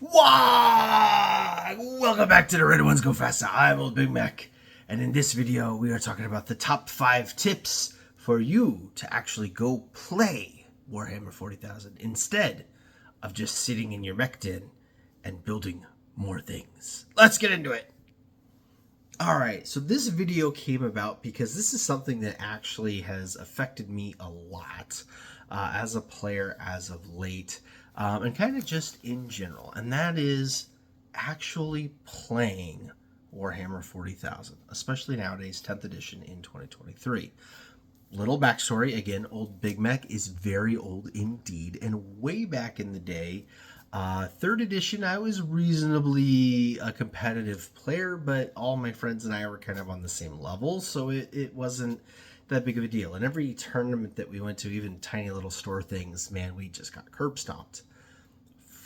Why? Welcome back to the Red Ones Go Faster. I'm old Big Mek, and in this video we are talking about the top 5 tips for you to actually go play Warhammer 40,000 instead of just sitting in your mech den and building more things. Let's get into it. Alright, so this video came about because this is something that actually has affected me a lot as a player as of late. And kind of just in general, and that is actually playing Warhammer 40,000, especially nowadays, 10th edition in 2023. Little backstory, again, old Big Mek is very old indeed, and way back in the day, 3rd edition, I was reasonably a competitive player, but all my friends and I were kind of on the same level, so it wasn't that big of a deal. And every tournament that we went to, even tiny little store things, man, we just got curb stomped.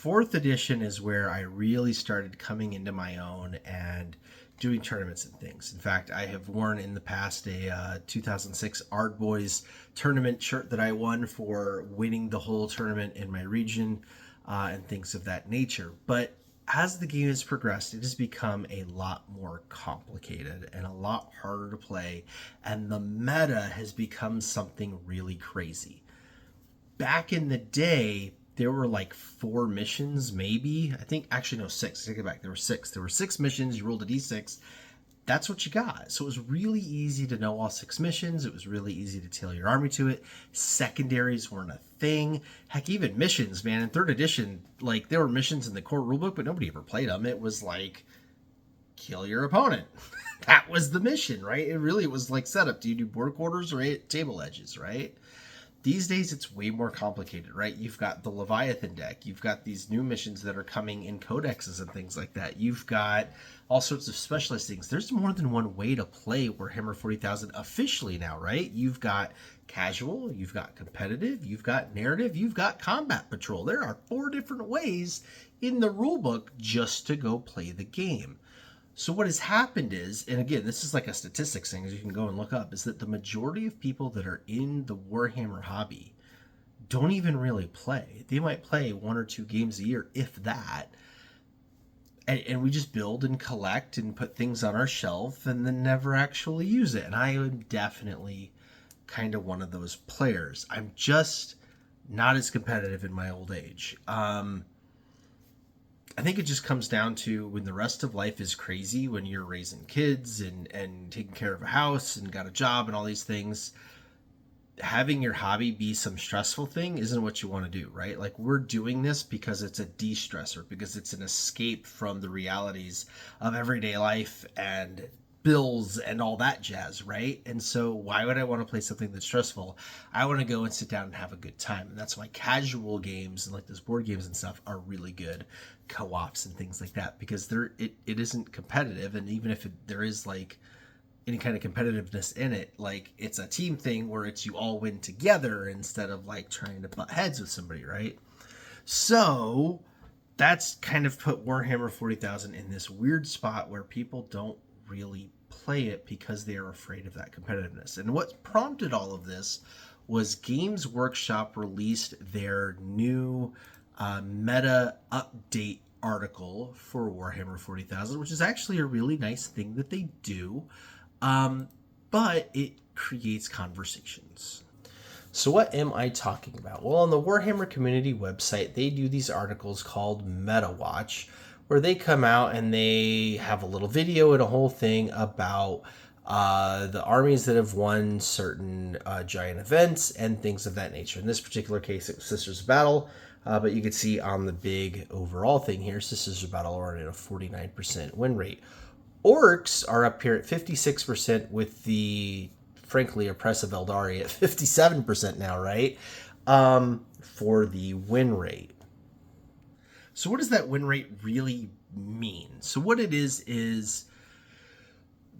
4th edition is where I really started coming into my own and doing tournaments and things. In fact, I have worn in the past a 2006 Ard Boys tournament shirt that I won for winning the whole tournament in my region and things of that nature. But as the game has progressed, it has become a lot more complicated and a lot harder to play, and the meta has become something really crazy. Back in the day, there were like 4 missions, maybe. I think, actually, no, 6. Take it back. There were 6. There were 6 missions. You rolled a d6. That's what you got. So it was really easy to know all 6 missions. It was really easy to tailor your army to it. Secondaries weren't a thing. Heck, even missions, man. In 3rd edition, like, there were missions in the core rulebook, but nobody ever played them. It was like, kill your opponent. That was the mission, right? It really was like setup. Do you do board quarters or table edges, right? These days, it's way more complicated, right? You've got the Leviathan deck. You've got these new missions that are coming in codexes and things like that. You've got all sorts of specialist things. There's more than one way to play Warhammer 40,000 officially now, right? You've got casual, you've got competitive, you've got narrative, you've got combat patrol. There are 4 different ways in the rulebook just to go play the game. So what has happened is, and again, this is like a statistics thing, as you can go and look up, is that the majority of people that are in the Warhammer hobby don't even really play. They might play 1 or 2 games a year, if that. And we just build and collect and put things on our shelf and then never actually use it. And I am definitely kind of one of those players. I'm just not as competitive in my old age. I think it just comes down to when the rest of life is crazy, when you're raising kids and taking care of a house and got a job and all these things, having your hobby be some stressful thing isn't what you want to do, right? Like, we're doing this because it's a de-stressor, because it's an escape from the realities of everyday life and bills and all that jazz, right? And so why would I want to play something that's stressful? I want to go and sit down and have a good time. And that's why casual games and like those board games and stuff are really good, co-ops and things like that, because it isn't competitive. And even if there is like any kind of competitiveness in it, like, it's a team thing where it's you all win together instead of like trying to butt heads with somebody, right? So that's kind of put Warhammer 40,000 in this weird spot where people don't really play it because they are afraid of that competitiveness. And what prompted all of this was Games Workshop released their new meta update article for Warhammer 40,000, which is actually a really nice thing that they do, but it creates conversations. So what am I talking about? Well, on the Warhammer community website, they do these articles called Meta Watch, where they come out and they have a little video and a whole thing about the armies that have won certain giant events and things of that nature. In this particular case, it was Sisters of Battle, but you can see on the big overall thing here, Sisters of Battle are at a 49% win rate. Orcs are up here at 56% with the, frankly, oppressive Eldari at 57% now, right? For the win rate. So what does that win rate really mean? So what it is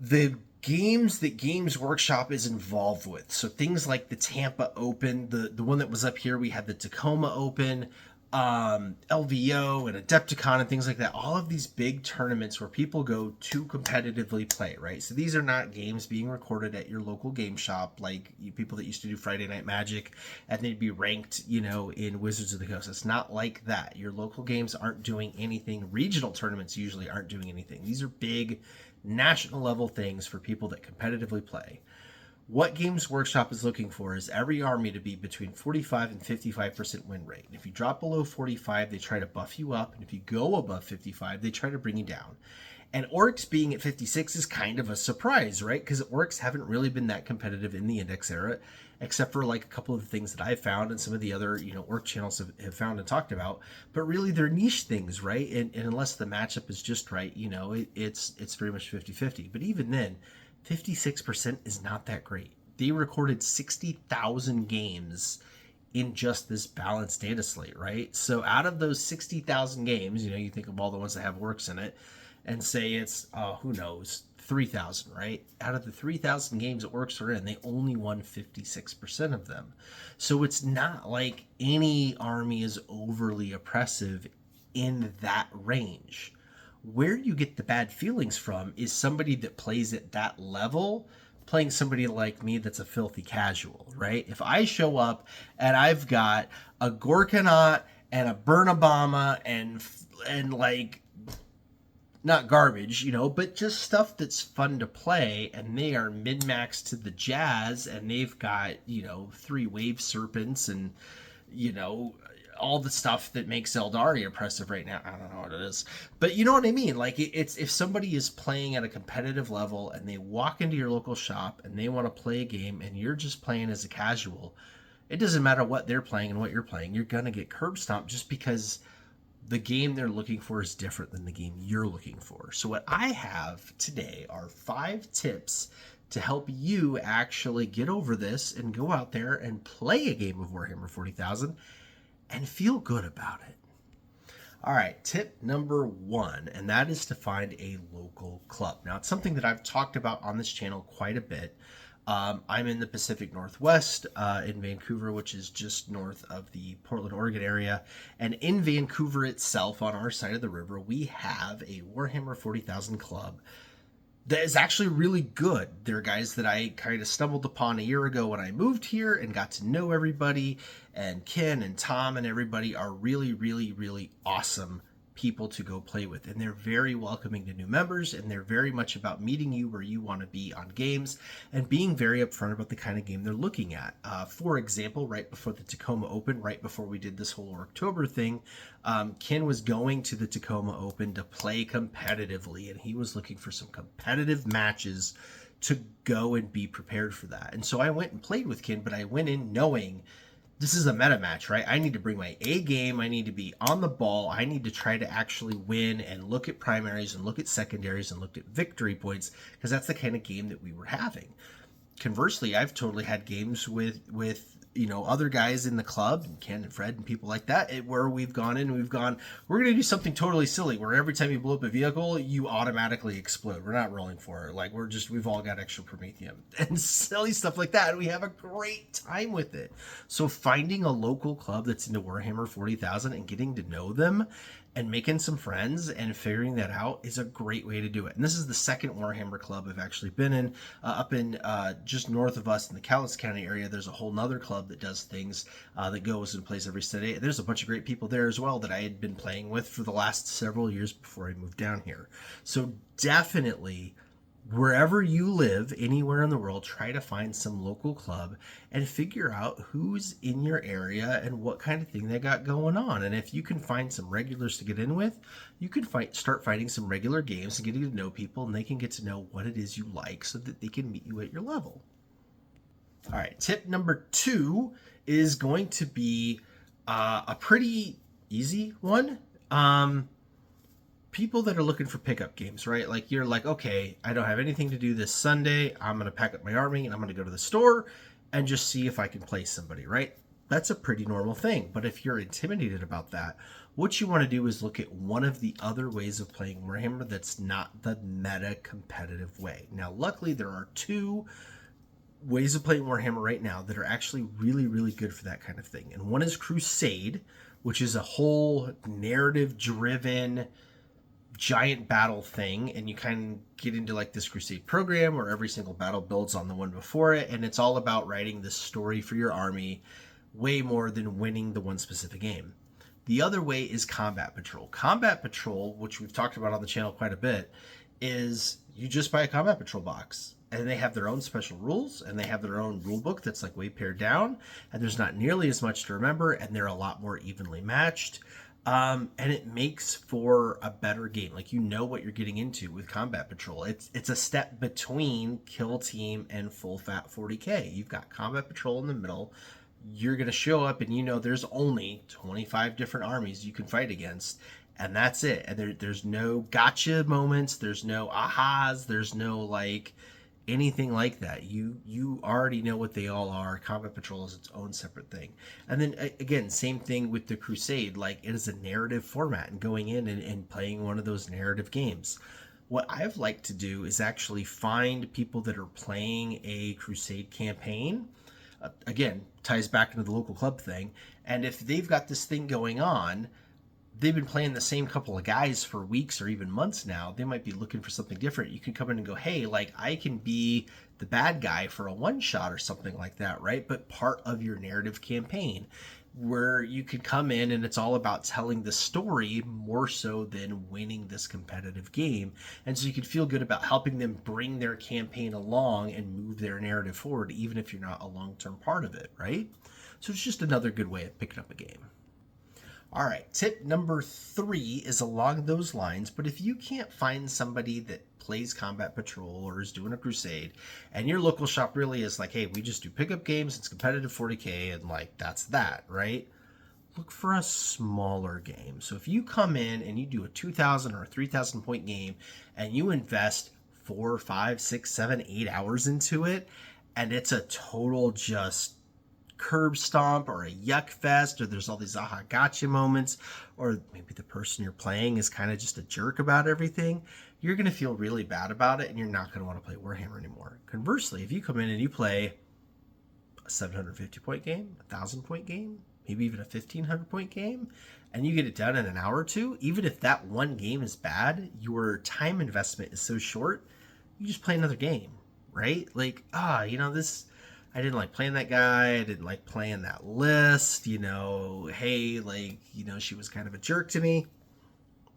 the games that Games Workshop is involved with. So things like the Tampa Open, the one that was up here, we had the Tacoma Open. LVO and Adepticon and things like that. All of these big tournaments where people go to competitively play, right? So these are not games being recorded at your local game shop like people that used to do Friday Night Magic and they'd be ranked, in Wizards of the Coast. It's not like that. Your local games aren't doing anything. Regional tournaments usually aren't doing anything. These are big national level things for people that competitively play. What Games Workshop is looking for is every army to be between 45 and 55% win rate. And if you drop below 45, they try to buff you up. And if you go above 55, they try to bring you down. And orcs being at 56 is kind of a surprise, right? Because orcs haven't really been that competitive in the Index era, except for like a couple of the things that I've found and some of the other, orc channels have found and talked about. But really, they're niche things, right? And unless the matchup is just right, it's very much 50-50. But even then, 56% is not that great. They recorded 60,000 games in just this balanced data slate, right? So out of those 60,000 games, you think of all the ones that have orcs in it and say it's, who knows, 3,000, right? Out of the 3,000 games that orcs are in, they only won 56% of them. So it's not like any army is overly oppressive in that range. Where you get the bad feelings from is somebody that plays at that level playing somebody like me that's a filthy casual, right? If I show up and I've got a Gorkanaut and a Burnabama and like, not garbage, but just stuff that's fun to play, and they are min-max to the jazz, and they've got, 3 wave serpents and, all the stuff that makes Eldari oppressive right now. I don't know what it is, but you know what I mean? Like, it's if somebody is playing at a competitive level and they walk into your local shop and they want to play a game and you're just playing as a casual, it doesn't matter what they're playing and what you're playing. You're going to get curb stomped just because the game they're looking for is different than the game you're looking for. So what I have today are 5 tips to help you actually get over this and go out there and play a game of Warhammer 40,000 and feel good about it. All right, tip number 1, and that is to find a local club. Now, it's something that I've talked about on this channel quite a bit. I'm in the Pacific Northwest in Vancouver, which is just north of the Portland, Oregon area. And in Vancouver itself, on our side of the river, we have a Warhammer 40,000 club that is actually really good. They're guys that I kind of stumbled upon a year ago when I moved here and got to know everybody. And Ken and Tom and everybody are really, really, really awesome people to go play with. And they're very welcoming to new members, and they're very much about meeting you where you want to be on games and being very upfront about the kind of game they're looking at. For example, right before the Tacoma Open, right before we did this whole October thing, Ken was going to the Tacoma Open to play competitively, and he was looking for some competitive matches to go and be prepared for that. And so I went and played with Ken, but I went in knowing this is a meta match, right? I need to bring my A game. I need to be on the ball. I need to try to actually win and look at primaries and look at secondaries and look at victory points, because that's the kind of game that we were having. Conversely, I've totally had games with other guys in the club, Ken and Fred and people like that, where we've gone in and we're going to do something totally silly where every time you blow up a vehicle, you automatically explode. We're not rolling for it. Like, we've all got extra Promethium and silly stuff like that. And we have a great time with it. So finding a local club that's into Warhammer 40,000 and getting to know them and making some friends and figuring that out is a great way to do it. And this is the second Warhammer club I've actually been in. Up in just north of us in the Cowlitz County area, there's a whole nother club that does things that goes and plays every Sunday. There's a bunch of great people there as well that I had been playing with for the last several years before I moved down here. So definitely, wherever you live, anywhere in the world, try to find some local club and figure out who's in your area and what kind of thing they got going on. And if you can find some regulars to get in with, you can start fighting some regular games and getting to know people, and they can get to know what it is you like so that they can meet you at your level. All right, tip number 2 is going to be a pretty easy one. People that are looking for pickup games, right? Like, you're like, okay, I don't have anything to do this Sunday. I'm going to pack up my army and I'm going to go to the store and just see if I can play somebody, right? That's a pretty normal thing. But if you're intimidated about that, what you want to do is look at one of the other ways of playing Warhammer that's not the meta competitive way. Now, luckily, there are 2 ways of playing Warhammer right now that are actually really, really good for that kind of thing. And one is Crusade, which is a whole narrative-driven giant battle thing, and you kind of get into like this crusade program where every single battle builds on the one before it, and it's all about writing the story for your army way more than winning the one specific game. The other way is Combat Patrol. Combat Patrol, which we've talked about on the channel quite a bit, is you just buy a Combat Patrol box, and they have their own special rules, and they have their own rule book that's like way pared down, and there's not nearly as much to remember, and they're a lot more evenly matched. And it makes for a better game. Like, you know what you're getting into with Combat Patrol. It's a step between Kill Team and Full Fat 40K. You've got Combat Patrol in the middle. You're going to show up and you know there's only 25 different armies you can fight against, and that's it. And there's no gotcha moments, there's no ahas, there's no like anything like that. You already know what they all are. Combat Patrol is its own separate thing. And then again, same thing with the Crusade. Like, it is a narrative format, and going in and playing one of those narrative games. What I've liked to do is actually find people that are playing a Crusade campaign. Again, ties back into the local club thing. And if they've got this thing going on, they've been playing the same couple of guys for weeks or even months now, they might be looking for something different. You can come in and go, hey, like, I can be the bad guy for a one-shot or something like that, right? But part of your narrative campaign, where you could come in and it's all about telling the story more so than winning this competitive game. And so you could feel good about helping them bring their campaign along and move their narrative forward, even if you're not a long-term part of it, right? So it's just another good way of picking up a game. All right, tip number 3 is along those lines, but if you can't find somebody that plays Combat Patrol or is doing a Crusade, and your local shop really is like, hey, we just do pickup games, it's competitive 40K, and like, that's that, right? Look for a smaller game. So if you come in and you do a 2,000 or a 3,000 point game, and you invest 4, 5, 6, 7, 8 hours into it, and it's a total just curb stomp or a yuck fest, or there's all these aha gotcha moments, or maybe the person you're playing is kind of just a jerk about everything, you're going to feel really bad about it, and you're not going to want to play Warhammer anymore. Conversely, if you come in and you play a 750 point game, a 1,000 point game, maybe even a 1,500 point game, and you get it done in an hour or two, even if that one game is bad, your time investment is so short, you just play another game, right? Like, this, I didn't like playing that guy, I didn't like playing that list, hey, like, she was kind of a jerk to me.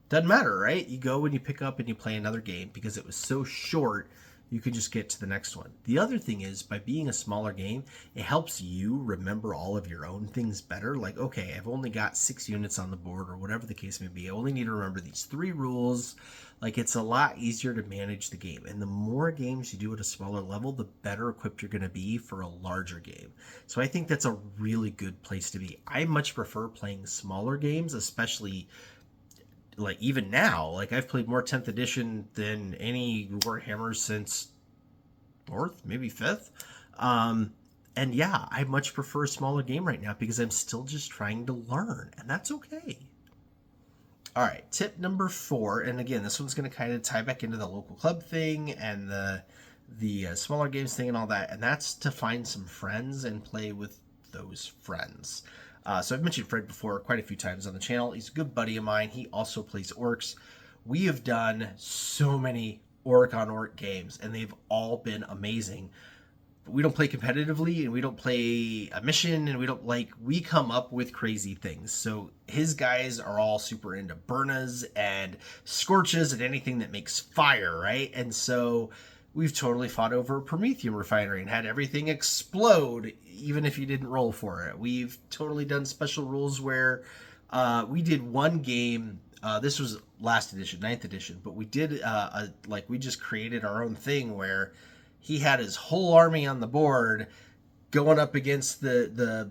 Doesn't matter, right? You go and you pick up and you play another game because it was so short, you can just get to the next one. The other thing is, by being a smaller game, it helps you remember all of your own things better. Like, okay, I've only got 6 units on the board, or whatever the case may be. I only need to remember these 3 rules. Like, it's a lot easier to manage the game. And the more games you do at a smaller level, the better equipped you're going to be for a larger game. So I think that's a really good place to be. I much prefer playing smaller games, especially like even now. Like, I've played more 10th edition than any Warhammer since 4th, maybe 5th. And yeah, I much prefer a smaller game right now because I'm still just trying to learn, and that's okay. All right, tip number 4, and again, this one's going to kind of tie back into the local club thing and the smaller games thing and all that, and that's to find some friends and play with those friends. So I've mentioned Fred before quite a few times on the channel. He's a good buddy of mine. He also plays orcs. We have done so many orc on orc games, and they've all been amazing. But we don't play competitively, and we don't play a mission, and we come up with crazy things. So his guys are all super into burnas and scorches and anything that makes fire, right? And so we've totally fought over a Prometheum refinery and had everything explode, even if you didn't roll for it. We've totally done special rules where we did one game. This was last edition, 9th edition, but we did we just created our own thing where he had his whole army on the board going up against the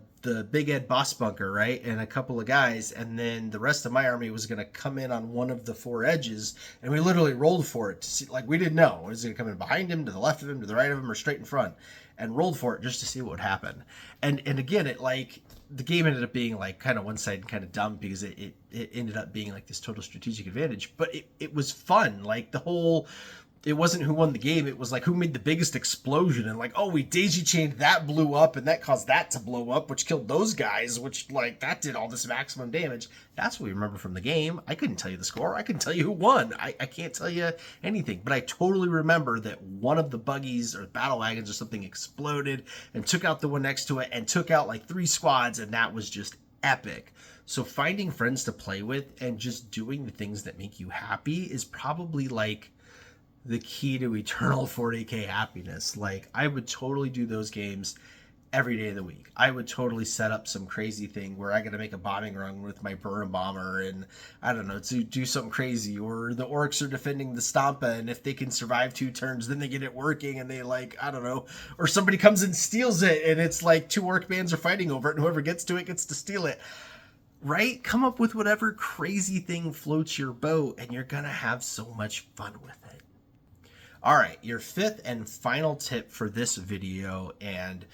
Big Ed boss bunker, right? And a couple of guys, and then the rest of my army was going to come in on one of the 4 edges, and we literally rolled for it to see, like, we didn't know. Was it going to come in behind him, to the left of him, to the right of him, or straight in front? And rolled for it just to see what would happen. And again, it like, the game ended up being like kind of one-sided, kind of dumb, because it ended up being like this total strategic advantage, but it was fun. Like, the whole it wasn't who won the game. It was like who made the biggest explosion, and like, oh, we daisy chained, that blew up, and that caused that to blow up, which killed those guys, which like that did all this maximum damage. That's what we remember from the game. I couldn't tell you the score. I couldn't tell you who won. I can't tell you anything, but I totally remember that one of the buggies or battle wagons or something exploded and took out the one next to it and took out like 3 squads, and that was just epic. So finding friends to play with and just doing the things that make you happy is probably like the key to eternal 40k happiness. Like, I would totally do those games every day of the week. I would totally set up some crazy thing where I got to make a bombing run with my Burn Bomber and, I don't know, to do something crazy. Or the orcs are defending the Stampa, and if they can survive 2 turns, then they get it working, and they, like, I don't know. Or somebody comes and steals it, and it's like 2 orc bands are fighting over it, and whoever gets to it gets to steal it. Right? Come up with whatever crazy thing floats your boat, and you're gonna have so much fun with it. All right, your 5th and final tip for this video, and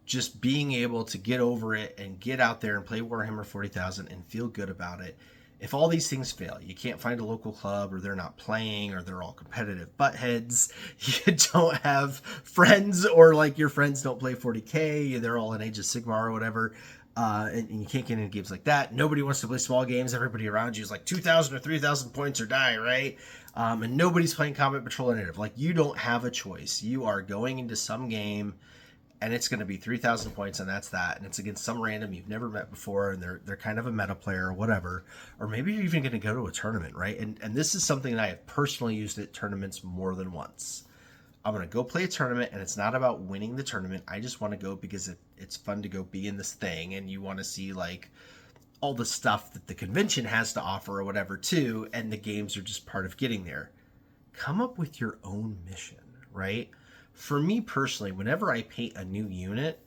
just being able to get over it and get out there and play Warhammer 40,000 and feel good about it. If all these things fail, you can't find a local club, or they're not playing, or they're all competitive buttheads, you don't have friends, or like your friends don't play 40k, they're all in Age of Sigmar or whatever, and you can't get into games like that. Nobody wants to play small games. Everybody around you is like 2,000 or 3,000 points or die, right? And nobody's playing Combat Patrol or Native. Like, you don't have a choice. You are going into some game, and it's going to be 3,000 points, and that's that. And it's against some random you've never met before, and they're kind of a meta player or whatever. Or maybe you're even going to go to a tournament, right? And this is something that I have personally used at tournaments more than once. I'm going to go play a tournament, and it's not about winning the tournament. I just want to go because it's fun to go be in this thing, and you want to see, like, all the stuff that the convention has to offer or whatever, too, and the games are just part of getting there. Come up with your own mission, right? For me personally, whenever I paint a new unit,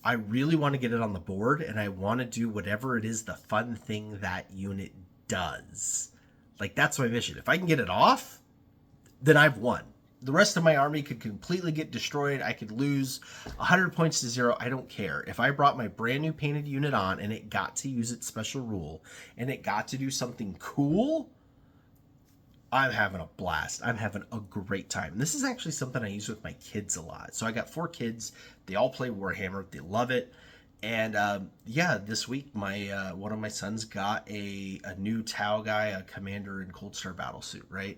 I really want to get it on the board, and I want to do whatever it is the fun thing that unit does. Like, that's my mission. If I can get it off, then I've won. The rest of my army could completely get destroyed. I could lose 100 points to 0. I don't care. If I brought my brand new painted unit on and it got to use its special rule and it got to do something cool, I'm having a blast. I'm having a great time. And this is actually something I use with my kids a lot. So I got 4 kids. They all play Warhammer. They love it. And yeah, this week my one of my sons got a new Tau guy, a commander in Cold Star Battlesuit, right?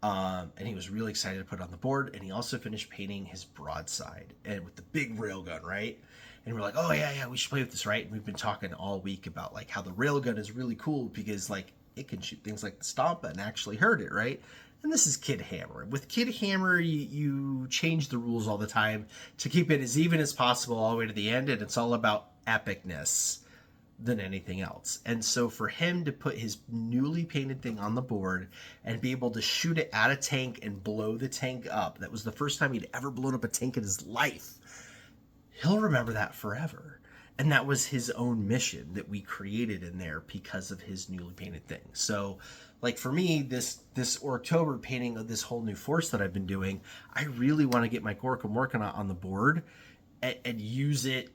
And he was really excited to put it on the board. And he also finished painting his broadside and with the big railgun, right? And we're like, oh yeah, we should play with this, right? And we've been talking all week about like how the railgun is really cool because like it can shoot things like the Stompa and actually hurt it, right? And this is Kid Hammer. With Kid Hammer, you change the rules all the time to keep it as even as possible all the way to the end, and it's all about epicness than anything else. And so for him to put his newly painted thing on the board and be able to shoot it at a tank and blow the tank up, that was the first time he'd ever blown up a tank in his life. He'll remember that forever. And that was his own mission that we created in there because of his newly painted thing. So like for me, this October painting of this whole new force that I've been doing, I really want to get my Gork I'm working on the board and use it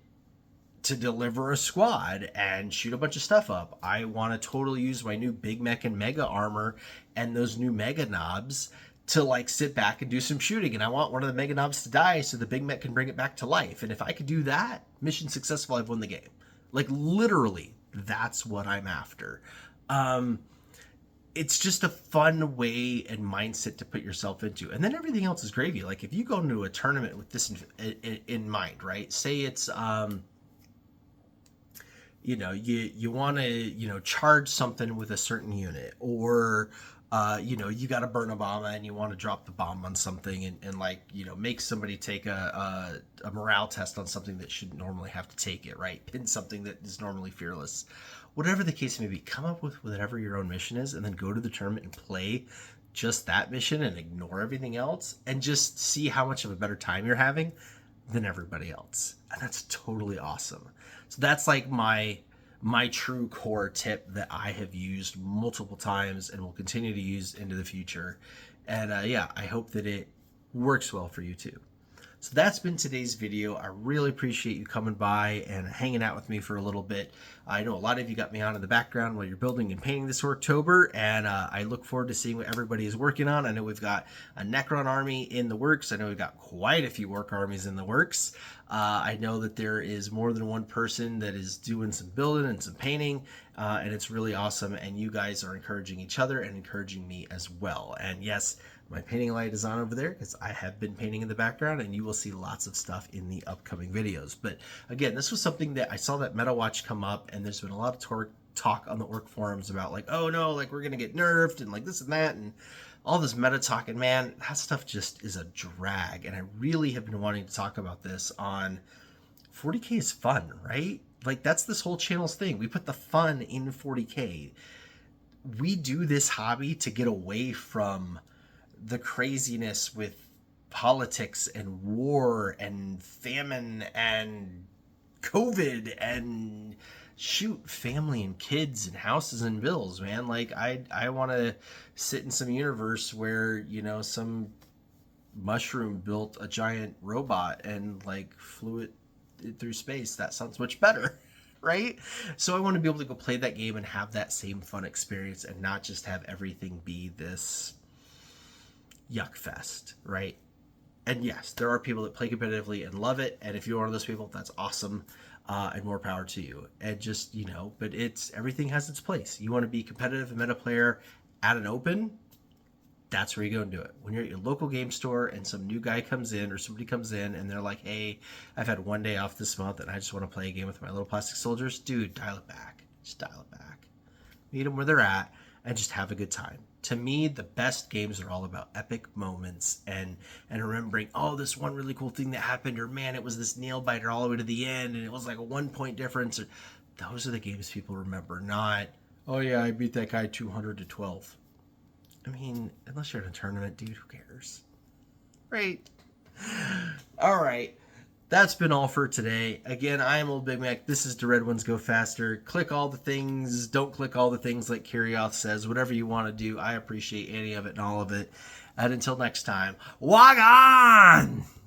to deliver a squad and shoot a bunch of stuff up. I want to totally use my new Big Mek and Mega armor and those new Mega Knobs to like sit back and do some shooting. And I want one of the Mega Knobs to die so the Big Mek can bring it back to life. And if I could do that, mission successful, I've won the game. Like literally, that's what I'm after. It's just a fun way and mindset to put yourself into. And then everything else is gravy. Like if you go into a tournament with this in mind, right? Say it's, you know, you want to, you know, charge something with a certain unit, or, you know, you got to burn a bomb and you want to drop the bomb on something and like, you know, make somebody take a morale test on something that shouldn't normally have to take it, right? Pin something that is normally fearless. Whatever the case may be, come up with whatever your own mission is and then go to the tournament and play just that mission and ignore everything else and just see how much of a better time you're having than everybody else. And that's totally awesome. So that's like my true core tip that I have used multiple times and will continue to use into the future. And yeah, I hope that it works well for you too. So that's been today's video. I really appreciate you coming by and hanging out with me for a little bit. I know a lot of you got me on in the background while you're building and painting this October, and I look forward to seeing what everybody is working on. I know we've got a Necron army in the works. I know we've got quite a few orc armies in the works. I know that there is more than one person that is doing some building and some painting, and it's really awesome. And you guys are encouraging each other and encouraging me as well. And yes, my painting light is on over there because I have been painting in the background, and you will see lots of stuff in the upcoming videos. But again, this was something that I saw that Meta Watch come up, and there's been a lot of talk on the orc forums about like, oh no, like we're gonna get nerfed and like this and that and all this meta talk. And man, that stuff just is a drag. And I really have been wanting to talk about this on 40K is fun, right? Like that's this whole channel's thing. We put the fun in 40K. We do this hobby to get away from the craziness with politics and war and famine and COVID and shoot, family and kids and houses and bills, man. Like I want to sit in some universe where, you know, some mushroom built a giant robot and like flew it through space. That sounds much better. Right? So I want to be able to go play that game and have that same fun experience and not just have everything be this yuck fest, right? And yes, there are people that play competitively and love it, and if you're one of those people, that's awesome, and more power to you. And just, you know, but it's, everything has its place. You want to be competitive and meta player at an open, that's where you go and do it. When you're at your local game store and some new guy comes in or somebody comes in and they're like, hey, I've had one day off this month and I just want to play a game with my little plastic soldiers, dude, dial it back. Just dial it back. Meet them where they're at and just have a good time. To me, the best games are all about epic moments and remembering, oh, this one really cool thing that happened, or man, it was this nail biter all the way to the end and it was like a 1 point difference. Or those are the games people remember, not, oh yeah, I beat that guy 200-12. I mean, unless you're in a tournament, dude, who cares? Right? All right. That's been all for today. Again, I am Old Big Mek. This is The Red Ones Go Faster. Click all the things. Don't click all the things like Kirioth says. Whatever you want to do, I appreciate any of it and all of it. And until next time, walk on!